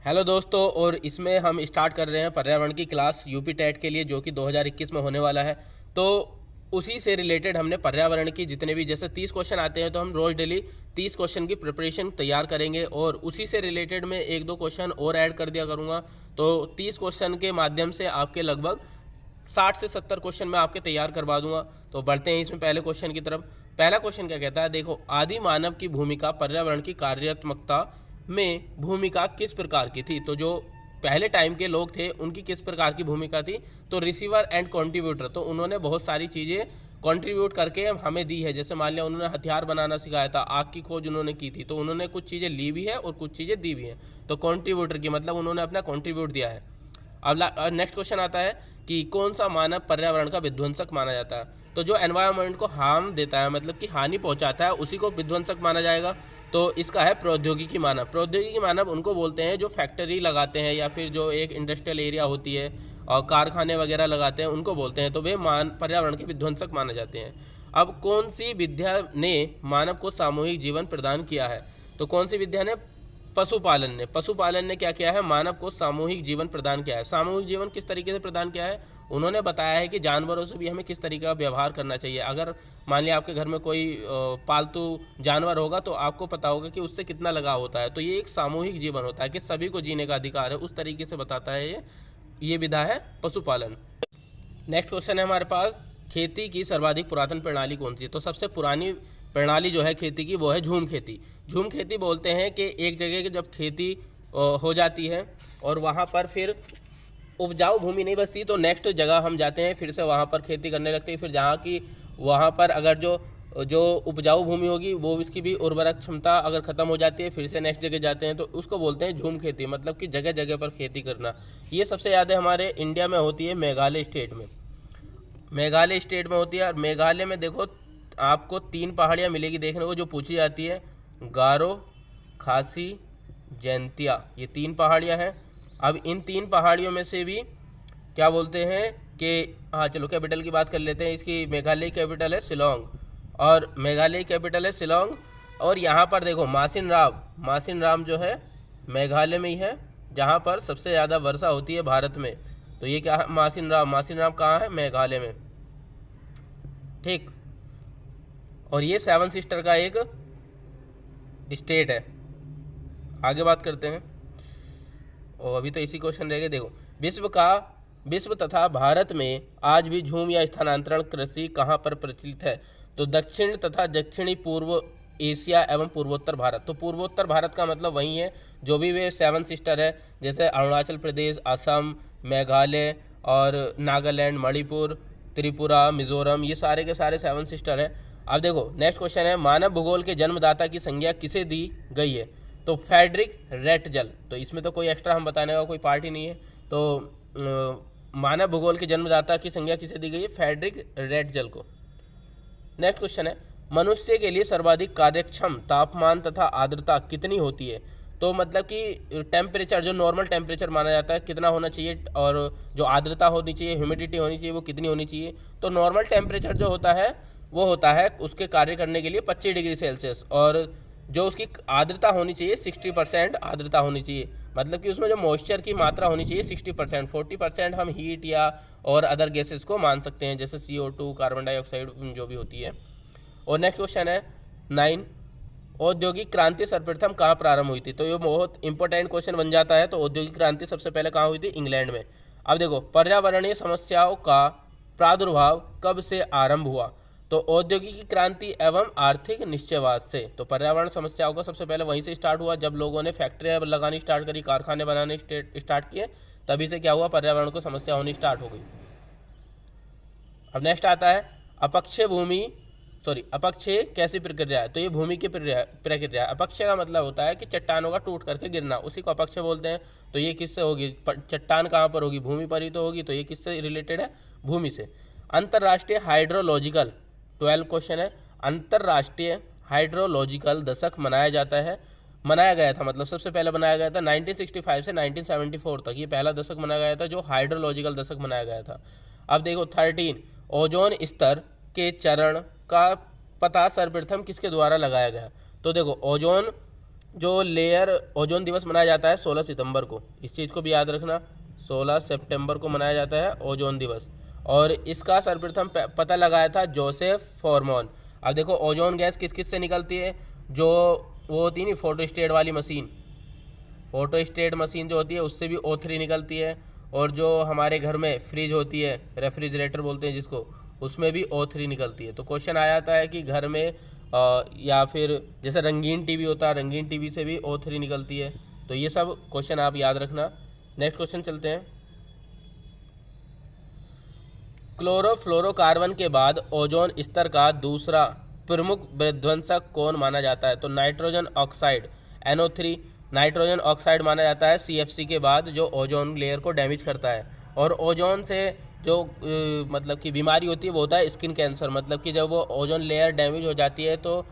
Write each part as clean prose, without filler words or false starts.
Hello दोस्तों, और इसमें हम स्टार्ट कर रहे हैं पर्यावरण की क्लास यूपी टेट के लिए, जो कि 2021 में होने वाला है। तो उसी से रिलेटेड हमने पर्यावरण की जितने भी जैसे 30 क्वेश्चन आते हैं, तो हम रोज़ डेली 30 क्वेश्चन की प्रिपरेशन तैयार करेंगे और उसी से रिलेटेड मैं एक दो क्वेश्चन और ऐड कर दिया करूँगा। तो 30 क्वेश्चन के माध्यम से आपके लगभग 60 से 70 क्वेश्चन मैं आपके तैयार करवा दूंगा। तो बढ़ते हैं इसमें पहले क्वेश्चन की तरफ। पहला क्वेश्चन क्या कहता है, देखो, आदि मानव की भूमिका पर्यावरण की कार्यात्मकता में भूमिका किस प्रकार की थी। तो जो पहले टाइम के लोग थे उनकी किस प्रकार की भूमिका थी, तो रिसीवर एंड कंट्रीब्यूटर, तो उन्होंने बहुत सारी चीज़ें कंट्रीब्यूट करके हमें दी है। जैसे मान लिया उन्होंने हथियार बनाना सिखाया था, आग की खोज उन्होंने की थी, तो उन्होंने कुछ चीज़ें ली भी है और कुछ चीज़ें दी भी हैं। तो कंट्रीब्यूटर की मतलब उन्होंने अपना कंट्रीब्यूट दिया है। अब नेक्स्ट क्वेश्चन आता है कि कौन सा मानव पर्यावरण का विध्वंसक माना जाता है। तो जो एनवायरनमेंट को हार्म देता है, मतलब कि हानि पहुंचाता है, उसी को विध्वंसक माना जाएगा। तो इसका है प्रौद्योगिकी मानव। प्रौद्योगिकी मानव उनको बोलते हैं जो फैक्ट्री लगाते हैं या फिर जो एक इंडस्ट्रियल एरिया होती है और कारखाने वगैरह लगाते हैं, उनको बोलते हैं। तो वे पर्यावरण के विध्वंसक माने जाते हैं। अब कौन सी विद्या ने मानव को सामूहिक जीवन प्रदान किया है। तो कौन सी विद्या ने, पशुपालन ने क्या किया है, मानव को सामूहिक जीवन प्रदान किया है। सामूहिक जीवन किस तरीके से प्रदान किया है, उन्होंने बताया है कि जानवरों से भी हमें किस तरीके का व्यवहार करना चाहिए। अगर मान लिया आपके घर में कोई पालतू जानवर होगा तो आपको पता होगा कि उससे कितना लगाव होता है। तो ये एक सामूहिक जीवन होता है कि सभी को जीने का अधिकार है, उस तरीके से बताता है ये विधा है पशुपालन। नेक्स्ट क्वेश्चन है हमारे पास, खेती की सर्वाधिक पुरातन प्रणाली कौन सी है। तो सबसे पुरानी प्रणाली जो है खेती की, वो है झूम खेती। झूम खेती बोलते हैं कि एक जगह की जब खेती हो जाती है और वहाँ पर फिर उपजाऊ भूमि नहीं बचती, तो नेक्स्ट जगह हम जाते हैं, फिर से वहाँ पर खेती करने लगते हैं। फिर जहाँ की वहाँ पर अगर जो जो उपजाऊ भूमि होगी वो इसकी भी उर्वरक क्षमता अगर ख़त्म हो जाती है, फिर से नेक्स्ट जगह जाते हैं, तो उसको बोलते हैं झूम खेती। मतलब कि जगह जगह पर खेती करना। ये सबसे ज़्यादा हमारे इंडिया में होती है मेघालय स्टेट में। मेघालय स्टेट में होती है। और मेघालय में देखो आपको 3 पहाड़ियाँ मिलेगी देखने को जो पूछी जाती है, गारो, खासी, जैंतिया, ये 3 पहाड़ियाँ हैं। अब इन 3 पहाड़ियों में से भी क्या बोलते हैं कि, हाँ चलो कैपिटल की बात कर लेते हैं। इसकी मेघालय कैपिटल है शिलोंग, और मेघालय कैपिटल है शिलोंग। और यहाँ पर देखो मासिन राम जो है मेघालय में ही है, जहाँ पर सबसे ज़्यादा वर्षा होती है भारत में। तो ये क्या है, मासिन राम कहाँ है, मेघालय में, ठीक। और ये 7 सिस्टर का एक स्टेट है। आगे बात करते हैं, और अभी तो इसी क्वेश्चन रह गए। देखो, विश्व तथा भारत में आज भी झूम या स्थानांतरण कृषि कहाँ पर प्रचलित है। तो दक्षिण तथा दक्षिणी पूर्व एशिया एवं पूर्वोत्तर भारत। तो पूर्वोत्तर भारत का मतलब वही है जो भी वे 7 सिस्टर है, जैसे अरुणाचल प्रदेश, असम, मेघालय और नागालैंड, मणिपुर, त्रिपुरा, मिजोरम, ये सारे के सारे 7 सिस्टर है। अब देखो नेक्स्ट क्वेश्चन है, मानव भूगोल के जन्मदाता की संज्ञा किसे दी गई है। तो फ्रेडरिक रेटजल। तो इसमें तो कोई एक्स्ट्रा हम बताने का कोई पार्ट ही नहीं है। तो मानव भूगोल के जन्मदाता की संज्ञा किसे दी गई है, फ्रेडरिक रेटजल को। नेक्स्ट क्वेश्चन है, मनुष्य के लिए सर्वाधिक कार्यक्षम तापमान तथा आर्द्रता कितनी होती है। तो मतलब कि टेम्परेचर, जो नॉर्मल टेम्परेचर माना जाता है कितना होना चाहिए, और जो आर्द्रता होनी चाहिए, ह्यूमिडिटी होनी चाहिए, वो कितनी होनी चाहिए। तो नॉर्मल टेम्परेचर जो होता है वो होता है उसके कार्य करने के लिए 25 डिग्री सेल्सियस, और जो उसकी आर्द्रता होनी चाहिए 60% आर्द्रता होनी चाहिए। मतलब कि उसमें जो मॉइस्चर की मात्रा होनी चाहिए 60%। 40% हम हीट या और अदर गैसेस को मान सकते हैं, जैसे CO2, कार्बन डाइऑक्साइड जो भी होती है। और नेक्स्ट क्वेश्चन है 9, औद्योगिक क्रांति सर्वप्रथम कहाँ प्रारंभ हुई थी। तो ये बहुत इंपॉर्टेंट क्वेश्चन बन जाता है। तो औद्योगिक क्रांति सबसे पहले कहाँ हुई थी, इंग्लैंड में। अब देखो, पर्यावरणीय समस्याओं का प्रादुर्भाव कब से आरंभ हुआ। तो औद्योगिक क्रांति एवं आर्थिक निश्चयवाद से। तो पर्यावरण समस्याओं का सबसे पहले वहीं से स्टार्ट हुआ, जब लोगों ने फैक्ट्रियाँ लगानी स्टार्ट करी, कारखाने बनाने स्टार्ट किए, तभी से क्या हुआ, पर्यावरण को समस्या होनी स्टार्ट हो गई। अब नेक्स्ट आता है अपक्षय कैसी प्रक्रिया है। तो ये भूमि की प्रक्रिया है। अपक्षय का मतलब होता है कि चट्टानों का टूट करके गिरना, उसी को अपक्षय बोलते हैं। तो ये किससे होगी, चट्टान कहाँ पर होगी, भूमि पर ही तो होगी। तो ये किससे रिलेटेड है, भूमि से। अंतर्राष्ट्रीय हाइड्रोलॉजिकल, 12 क्वेश्चन है। अंतर्राष्ट्रीय हाइड्रोलॉजिकल दशक मनाया गया था, मतलब सबसे पहले बनाया गया था 1965 से 1974 तक। ये पहला दशक मनाया गया था जो हाइड्रोलॉजिकल दशक मनाया गया था। अब देखो 13, ओजोन स्तर के चरण का पता सर्वप्रथम किसके द्वारा लगाया गया। तो देखो ओजोन जो लेयर ओजोन दिवस मनाया जाता है 16 सितंबर को, इस चीज़ को भी याद रखना, 16 सितंबर को मनाया जाता है ओजोन दिवस। और इसका सर्वप्रथम पता लगाया था जोसेफ फॉरमॉन। अब देखो ओजोन गैस किस किस से निकलती है, जो वो होती है नहीं फोटोस्टेट वाली मशीन, फोटोस्टेट मशीन जो होती है उससे भी O3 निकलती है। और जो हमारे घर में फ्रिज होती है, रेफ्रिजरेटर बोलते हैं जिसको, उसमें भी O3 निकलती है। तो क्वेश्चन आ जाता है कि घर में या फिर जैसे रंगीन टीवी होता है, रंगीन टीवी से भी O3 निकलती है। तो ये सब क्वेश्चन आप याद रखना। नेक्स्ट क्वेश्चन चलते हैं। क्लोरोफ्लोरोकार्बन के बाद ओजोन स्तर का दूसरा प्रमुख विध्वंसक कौन माना जाता है? तो nitrogen oxide NO3 nitrogen oxide माना जाता है CFC के बाद, जो ओजोन लेयर को डैमेज करता है। और ओजोन से जो मतलब कि बीमारी होती है वो होता है स्किन कैंसर। मतलब कि जब वो ओजोन लेयर डैमेज हो जाती है तो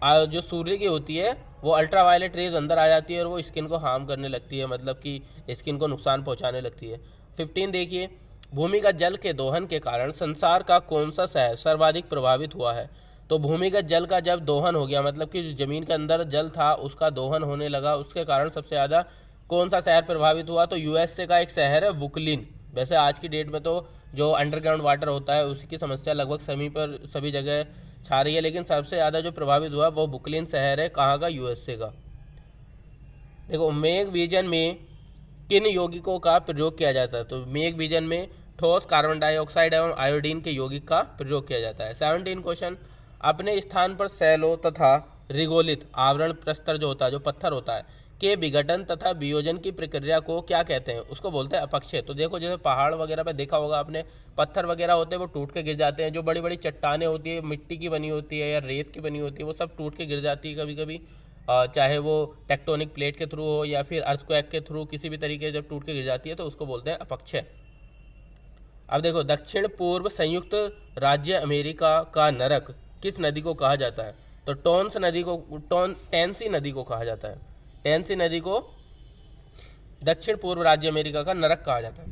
जो सूर्य की होती है वो अल्ट्रावायलेट रेज अंदर आ जाती है और वो स्किन को हार्म करने लगती है, मतलब कि स्किन को नुकसान पहुंचाने लगती है। 15 देखिए, भूमिगत जल के दोहन के कारण संसार का कौन सा शहर सर्वाधिक प्रभावित हुआ है? तो भूमिगत जल का जब दोहन हो गया, मतलब कि जो ज़मीन के अंदर जल था उसका दोहन होने लगा, उसके कारण सबसे ज़्यादा कौन सा शहर प्रभावित हुआ? तो USA का एक शहर है बुकलिन। वैसे आज की डेट में तो जो अंडरग्राउंड वाटर होता है उसकी समस्या लगभग सभी जगह छा रही है, लेकिन सबसे ज़्यादा जो प्रभावित हुआ वो बुकलिन शहर है। कहाँ का? USA का। देखो मेघ विजन में किन यौगिकों का प्रयोग किया जाता है? तो मेघ विजन में ठोस कार्बन डाइऑक्साइड एवं आयोडीन के यौगिक का प्रयोग किया जाता है। 17 क्वेश्चन, अपने स्थान पर सैलो तथा रिगोलित आवरण प्रस्तर जो होता है, जो पत्थर होता है, के विघटन तथा वियोजन की प्रक्रिया को क्या कहते हैं? उसको बोलते हैं अपक्षय। तो देखो जैसे पहाड़ वगैरह पे देखा होगा आपने, पत्थर वगैरह होते हैं वो टूट के गिर जाते हैं। जो बड़ी बड़ी चट्टानें होती है, मिट्टी की बनी होती है या रेत की बनी होती है, वो सब टूट के गिर जाती है कभी कभी, चाहे वो टेक्टोनिक प्लेट के थ्रू हो या फिर अर्थक्वेक के थ्रू, किसी भी तरीके जब टूट के गिर जाती है तो उसको बोलते हैं अपक्षय। अब देखो दक्षिण पूर्व संयुक्त राज्य अमेरिका का नरक किस नदी को कहा जाता है? तो टेंसी नदी को कहा जाता है। टेंसी नदी को दक्षिण पूर्व राज्य अमेरिका का नरक कहा जाता है,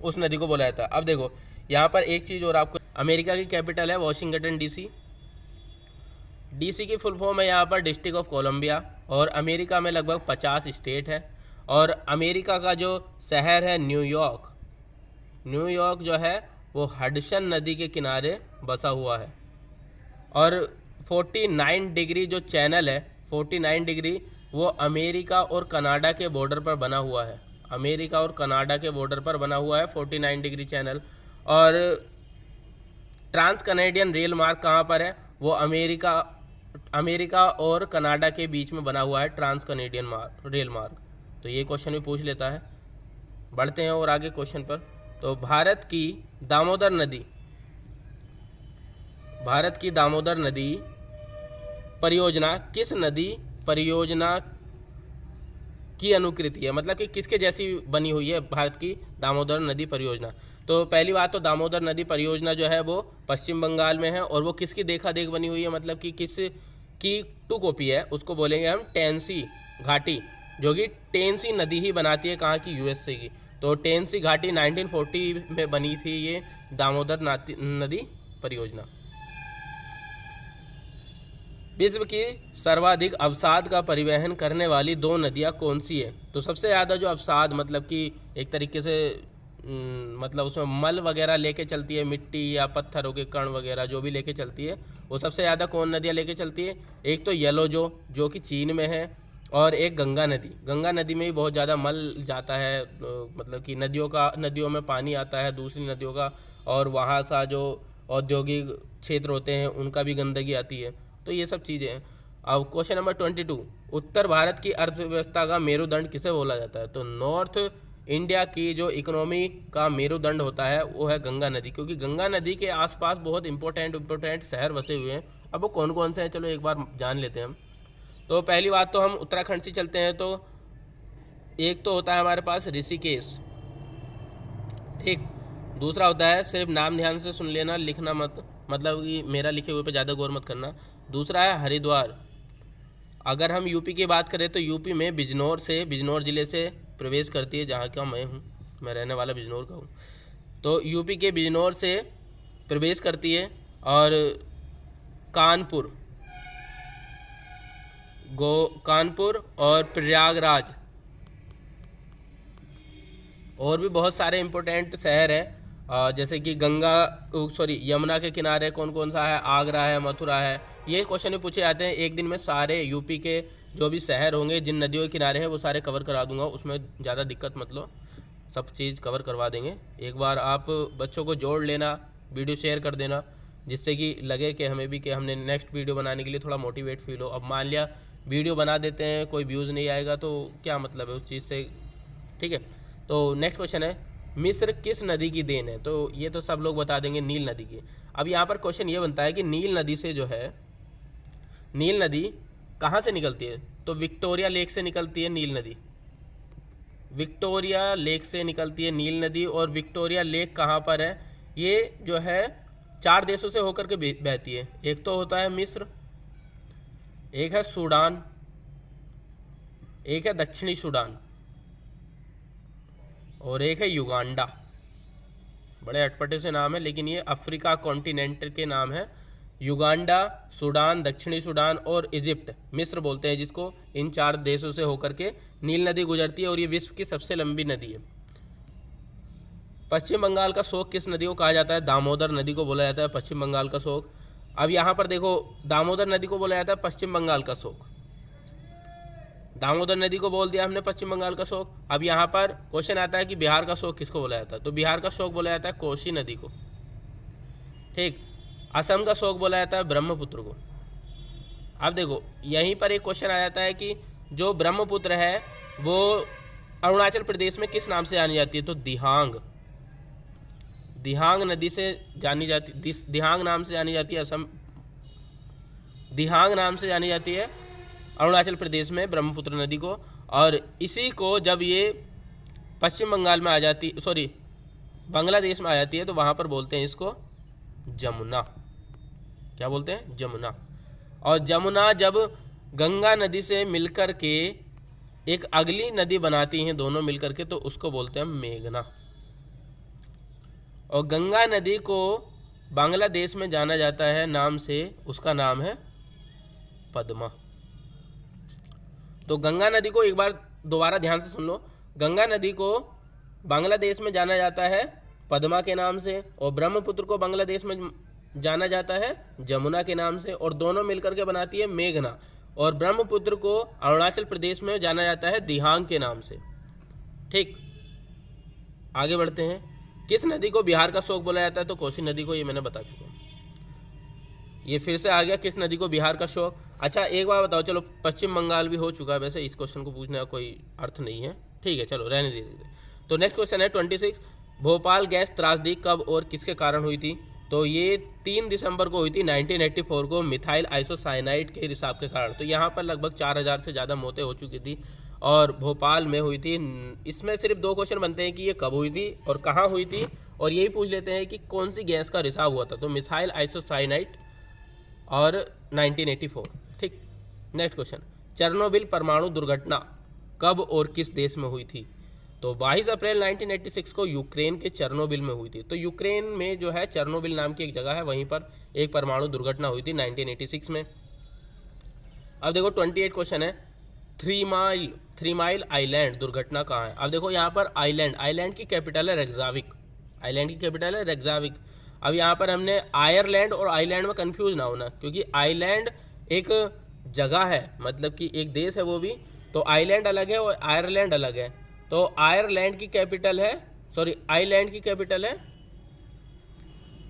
उस नदी को बोला जाता है। अब देखो यहाँ पर एक चीज़ और आपको, अमेरिका की कैपिटल है वॉशिंगटन DC। DC की फुल फॉर्म है यहाँ पर डिस्ट्रिक्ट ऑफ कोलंबिया। और अमेरिका में लगभग 50 स्टेट है। और अमेरिका का जो शहर है न्यूयॉर्क, न्यूयॉर्क जो है वो हडसन नदी के किनारे बसा हुआ है। और 49 डिग्री जो चैनल है, 49 डिग्री वो अमेरिका और कनाडा के बॉर्डर पर बना हुआ है। अमेरिका और कनाडा के बॉर्डर पर बना हुआ है 49 डिग्री चैनल। और ट्रांस कनेडियन रेल मार्ग कहाँ पर है? वो अमेरिका और कनाडा के बीच में बना हुआ है ट्रांस कनेडियन रेल मार्ग। तो ये क्वेश्चन भी पूछ लेता है। बढ़ते हैं और आगे क्वेश्चन पर। तो भारत की दामोदर नदी परियोजना किस नदी परियोजना की अनुकृति है? मतलब कि किसके जैसी बनी हुई है भारत की दामोदर नदी परियोजना? तो पहली बात तो दामोदर नदी परियोजना जो है वो पश्चिम बंगाल में है। और वो किसकी देखा देख बनी हुई है, मतलब कि किस की टू कॉपी है, उसको बोलेंगे हम टेंसी घाटी, जो कि टेंसी नदी ही बनाती है। कहाँ की? USA की। तो टेंसी घाटी 1940 में बनी थी ये दामोदर नदी परियोजना। विश्व की सर्वाधिक अवसाद का परिवहन करने वाली 2 नदियाँ कौन सी है? तो सबसे ज़्यादा जो अवसाद, मतलब कि एक तरीके से मतलब उसमें मल वगैरह लेके चलती है, मिट्टी या पत्थरों के कण वगैरह जो भी लेके चलती है, वो सबसे ज़्यादा कौन नदियाँ लेके चलती है? एक तो येलोजो जो कि चीन में है, और एक गंगा नदी। गंगा नदी में भी बहुत ज़्यादा मल जाता है, मतलब कि नदियों में पानी आता है दूसरी नदियों का, और वहाँ सा जो औद्योगिक क्षेत्र होते हैं उनका भी गंदगी आती है। तो ये सब चीज़ें हैं। अब क्वेश्चन नंबर 22, उत्तर भारत की अर्थव्यवस्था का मेरुदंड किसे बोला जाता है? तो नॉर्थ इंडिया की जो इकोनॉमी का मेरुदंड होता है वो है गंगा नदी, क्योंकि गंगा नदी के आसपास बहुत इंपॉर्टेंट शहर बसे हुए हैं। अब वो कौन कौन से हैं चलो एक बार जान लेते हैं हम। तो पहली बात तो हम उत्तराखंड से चलते हैं। तो एक तो होता है हमारे पास ऋषिकेश, ठीक। दूसरा होता है, सिर्फ नाम ध्यान से सुन लेना, लिखना मत, मतलब कि मेरा लिखे हुए पे ज़्यादा गौर मत करना। दूसरा है हरिद्वार। अगर हम यूपी की बात करें तो यूपी में बिजनौर ज़िले से प्रवेश करती है, जहाँ का मैं हूँ, मैं रहने वाला बिजनौर का हूँ। तो यूपी के बिजनौर से प्रवेश करती है। और कानपुर कानपुर और प्रयागराज। और भी बहुत सारे इंपॉर्टेंट शहर हैं जैसे कि यमुना के किनारे कौन कौन सा है, आगरा है, मथुरा है। ये क्वेश्चन भी पूछे जाते हैं। एक दिन में सारे यूपी के जो भी शहर होंगे जिन नदियों के किनारे हैं वो सारे कवर करा दूंगा, उसमें ज़्यादा दिक्कत मत लो, सब चीज़ कवर करवा देंगे। एक बार आप बच्चों को जोड़ लेना, वीडियो शेयर कर देना, जिससे कि लगे कि हमें भी कि हमने नेक्स्ट वीडियो बनाने के लिए थोड़ा मोटिवेट फील हो। अब मान लिया वीडियो बना देते हैं, कोई व्यूज़ नहीं आएगा तो क्या मतलब है उस चीज़ से, ठीक है। तो नेक्स्ट क्वेश्चन है, मिस्र किस नदी की देन है? तो ये तो सब लोग बता देंगे, नील नदी की। अब यहाँ पर क्वेश्चन ये बनता है कि नील नदी से जो है, नील नदी कहाँ से निकलती है? तो विक्टोरिया लेक से निकलती है नील नदी, विक्टोरिया लेक से निकलती है नील नदी। और विक्टोरिया लेक कहाँ पर है? ये जो है 4 देशों से होकर के बहती है। एक तो होता है मिस्र, एक है सूडान, एक है दक्षिणी सूडान, और एक है युगांडा। बड़े अटपटे से नाम है, लेकिन ये अफ्रीका कॉन्टिनेंट के नाम है। युगांडा, सूडान, दक्षिणी सूडान और इजिप्ट, मिस्र बोलते हैं जिसको। इन 4 देशों से होकर के नील नदी गुजरती है और ये विश्व की सबसे लंबी नदी है। पश्चिम बंगाल का शोक किस नदी को कहा जाता है? दामोदर नदी को बोला जाता है पश्चिम बंगाल का शोक। अब यहाँ पर देखो, दामोदर नदी को बोला जाता है पश्चिम बंगाल का शोक। दामोदर नदी को बोल दिया हमने पश्चिम बंगाल का शोक। अब यहाँ पर क्वेश्चन आता है कि बिहार का शोक किसको बोला जाता है? तो बिहार का शोक बोला जाता है कोसी नदी को, ठीक। असम का शोक बोला जाता है ब्रह्मपुत्र को। अब देखो यहीं पर एक क्वेश्चन आ जाता है कि जो ब्रह्मपुत्र है वो अरुणाचल प्रदेश में किस नाम से जानी जाती है? तो दिहांग, दिहांग नदी से जानी जाती, दिहांग नाम से जानी जाती है असम, दिहांग नाम से जानी जाती है अरुणाचल प्रदेश में ब्रह्मपुत्र नदी को। और इसी को जब ये पश्चिम बंगाल में आ जाती, सॉरी बांग्लादेश में आ जाती है, तो वहाँ पर बोलते हैं इसको जमुना। क्या बोलते हैं? जमुना। और जमुना जब गंगा नदी से मिलकर के एक अगली नदी बनाती हैं दोनों मिलकर के, तो उसको बोलते हैं मेघना। और गंगा नदी को बांग्लादेश में जाना जाता है नाम से, उसका नाम है पद्मा। तो गंगा नदी को एक बार दोबारा ध्यान से सुन लो, गंगा नदी को बांग्लादेश में जाना जाता है पद्मा के नाम से, और ब्रह्मपुत्र को बांग्लादेश में जाना जाता है जमुना के नाम से, और दोनों मिलकर के बनाती है मेघना। और ब्रह्मपुत्र को अरुणाचल प्रदेश में जाना जाता है दिहांग के नाम से, ठीक। आगे बढ़ते हैं। किस नदी को बिहार का शोक बोला जाता है? तो कोसी नदी को, ये मैंने बता चुका हूँ। ये फिर से आ गया किस नदी को बिहार का शोक। अच्छा एक बार बताओ, चलो पश्चिम बंगाल भी हो चुका है, वैसे इस क्वेश्चन को पूछने का कोई अर्थ नहीं है, ठीक है, चलो रहने दीजिए। तो नेक्स्ट क्वेश्चन है 26, भोपाल गैस त्रासदी कब और किसके कारण हुई थी? तो ये 3 दिसंबर को हुई थी 1984 को, मिथाइल आइसोसाइनाइड के रिसाव के कारण। तो यहाँ पर लगभग 4000 से ज़्यादा मौतें हो चुकी थी और भोपाल में हुई थी। इसमें सिर्फ 2 क्वेश्चन बनते हैं कि ये कब हुई थी और कहाँ हुई थी, और यही पूछ लेते हैं कि कौन सी गैस का रिसाव हुआ था। तो मिथाइल आइसोसाइनाइड और 1984, ठीक। नेक्स्ट क्वेश्चन, चेरनोबिल परमाणु दुर्घटना कब और किस देश में हुई थी? तो 22 अप्रैल 1986 को यूक्रेन के चेरनोबिल में हुई थी। तो यूक्रेन में जो है चेरनोबिल नाम की एक जगह है, वहीं पर एक परमाणु दुर्घटना हुई थी 1986 में। अब देखो 28 क्वेश्चन है, थ्री माइल आइलैंड दुर्घटना कहाँ है? अब देखो यहाँ पर आइलैंड की कैपिटल है रेक्जाविक, आइलैंड की कैपिटल है रेक्जाविक। अब यहाँ पर हमने आयरलैंड और आइलैंड में कंफ्यूज ना होना, क्योंकि आइलैंड एक जगह है, मतलब कि एक देश है वो भी, तो आइलैंड अलग है और आयरलैंड अलग है। तो आयरलैंड की कैपिटल है, सॉरी आइलैंड की कैपिटल है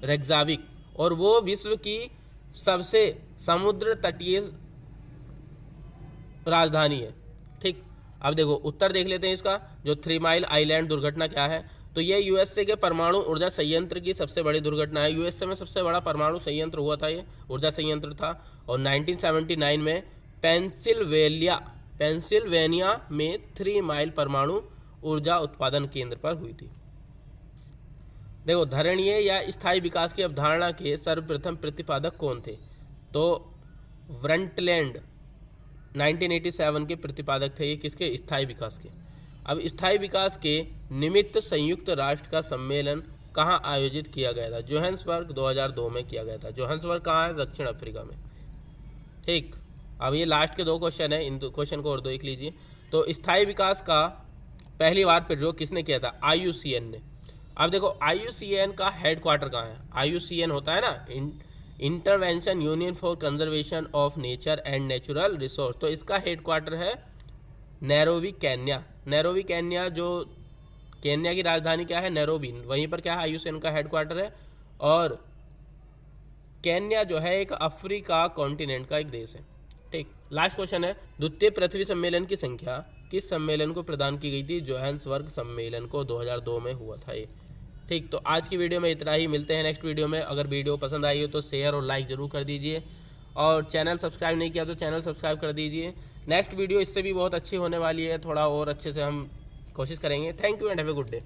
रेक्जाविक, और वो विश्व की सबसे समुद्र तटीय राजधानी है, ठीक। अब देखो उत्तर देख लेते हैं इसका, जो 3 माइल आइलैंड दुर्घटना क्या है। तो ये यूएसए के परमाणु ऊर्जा संयंत्र की सबसे बड़ी दुर्घटना है। यूएसए में सबसे बड़ा परमाणु संयंत्र हुआ था, ये ऊर्जा संयंत्र था, और 1979 में पेंसिल्वेनिया में 3 माइल परमाणु ऊर्जा उत्पादन केंद्र पर हुई थी। देखो धरणीय या स्थायी विकास की अवधारणा के सर्वप्रथम प्रतिपादक कौन थे? तो ब्रंटलैंड 1987 के प्रतिपादक थे ये, किसके? स्थायी विकास के। अब स्थायी विकास के निमित्त संयुक्त राष्ट्र का सम्मेलन कहाँ आयोजित किया गया था? जोहान्सबर्ग 2002 में किया गया था। जोहान्सबर्ग कहाँ है? दक्षिण अफ्रीका में, ठीक। अब ये लास्ट के 2 क्वेश्चन है, इन क्वेश्चन को और देख लीजिए। तो स्थायी विकास का पहली बार प्रयोग किसने किया था? IUCN ने। अब देखो IUCN का हेडक्वार्टर कहाँ है? IUCN होता है ना, intervention union for conservation of nature and natural resource. तो इसका हेडक्वार्टर है नैरोबी, केन्या। नैरोबी केन्या, जो केन्या की राजधानी क्या है? नैरोबी। वहीं पर क्या है? IUCN का हेडक्वार्टर है। और केन्या जो है एक अफ्रीका कॉन्टिनेंट का एक देश है। ठीक, लास्ट क्वेश्चन है, द्वितीय पृथ्वी सम्मेलन की संख्या किस सम्मेलन को प्रदान की गई थी? जोहान्सबर्ग सम्मेलन को 2002 में हुआ था ये। ठीक, तो आज की वीडियो में इतना ही। मिलते हैं नेक्स्ट वीडियो में। अगर वीडियो पसंद आई हो तो शेयर और लाइक ज़रूर कर दीजिए, और चैनल सब्सक्राइब नहीं किया तो चैनल सब्सक्राइब कर दीजिए। नेक्स्ट वीडियो इससे भी बहुत अच्छी होने वाली है, थोड़ा और अच्छे से हम कोशिश करेंगे। Thank you and have a good day.